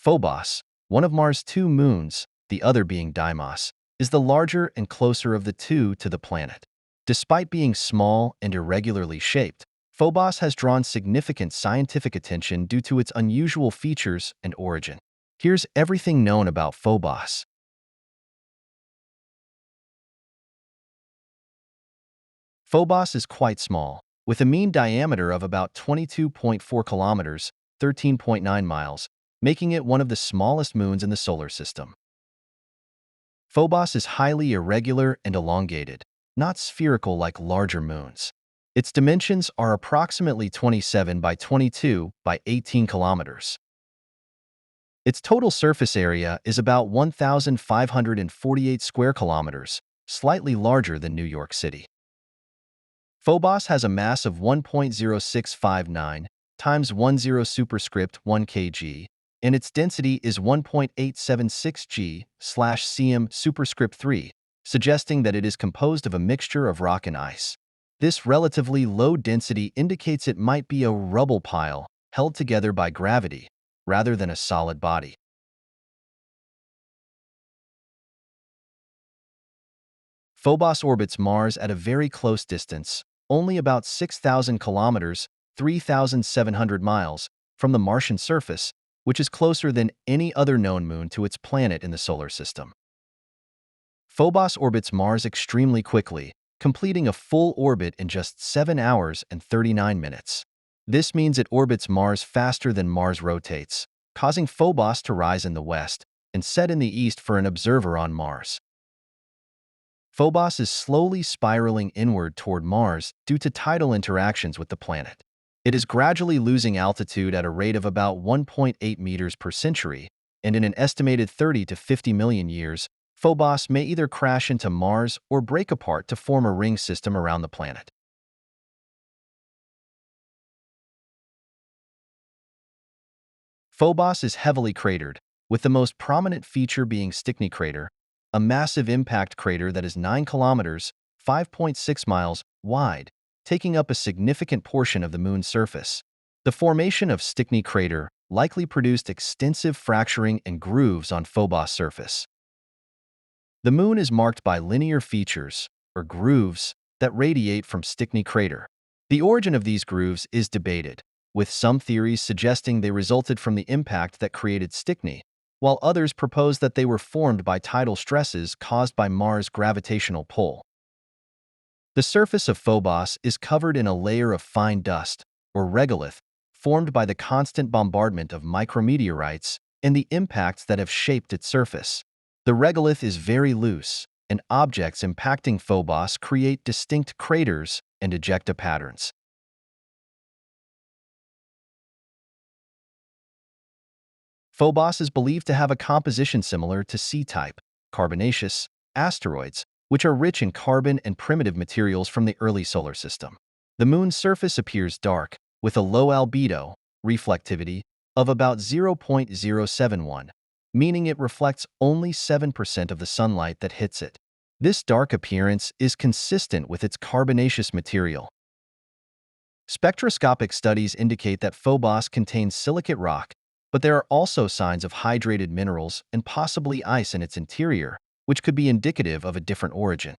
Phobos, one of Mars' two moons, the other being Deimos, is the larger and closer of the two to the planet. Despite being small and irregularly shaped, Phobos has drawn significant scientific attention due to its unusual features and origin. Here's everything known about Phobos. Phobos is quite small, with a mean diameter of about 22.4 kilometers, 13.9 miles, making it one of the smallest moons in the solar system. Phobos is highly irregular and elongated, not spherical like larger moons. Its dimensions are approximately 27 by 22 by 18 kilometers. Its total surface area is about 1,548 square kilometers, slightly larger than New York City. Phobos has a mass of 1.0659 times 10 superscript 1 kg, and its density is 1.876 g/cm superscript 3, suggesting that it is composed of a mixture of rock and ice. This relatively low density indicates it might be a rubble pile held together by gravity, rather than a solid body. Phobos orbits Mars at a very close distance, only about 6,000 kilometers, 3,700 miles, from the Martian surface, which is closer than any other known moon to its planet in the solar system. Phobos orbits Mars extremely quickly, completing a full orbit in just 7 hours and 39 minutes. This means it orbits Mars faster than Mars rotates, causing Phobos to rise in the west and set in the east for an observer on Mars. Phobos is slowly spiraling inward toward Mars due to tidal interactions with the planet. It is gradually losing altitude at a rate of about 1.8 meters per century, and in an estimated 30 to 50 million years, Phobos may either crash into Mars or break apart to form a ring system around the planet. Phobos is heavily cratered, with the most prominent feature being Stickney crater, a massive impact crater that is 9 kilometers, 5.6 miles, wide, taking up a significant portion of the Moon's surface. The formation of Stickney crater likely produced extensive fracturing and grooves on Phobos' surface. The Moon is marked by linear features, or grooves, that radiate from Stickney crater. The origin of these grooves is debated, with some theories suggesting they resulted from the impact that created Stickney, while others propose that they were formed by tidal stresses caused by Mars' gravitational pull. The surface of Phobos is covered in a layer of fine dust, or regolith, formed by the constant bombardment of micrometeorites and the impacts that have shaped its surface. The regolith is very loose, and objects impacting Phobos create distinct craters and ejecta patterns. Phobos is believed to have a composition similar to C-type, carbonaceous, asteroids, which are rich in carbon and primitive materials from the early solar system. The Moon's surface appears dark, with a low albedo, reflectivity, of about 0.071, meaning it reflects only 7% of the sunlight that hits it. This dark appearance is consistent with its carbonaceous material. Spectroscopic studies indicate that Phobos contains silicate rock, but there are also signs of hydrated minerals and possibly ice in its interior, which could be indicative of a different origin.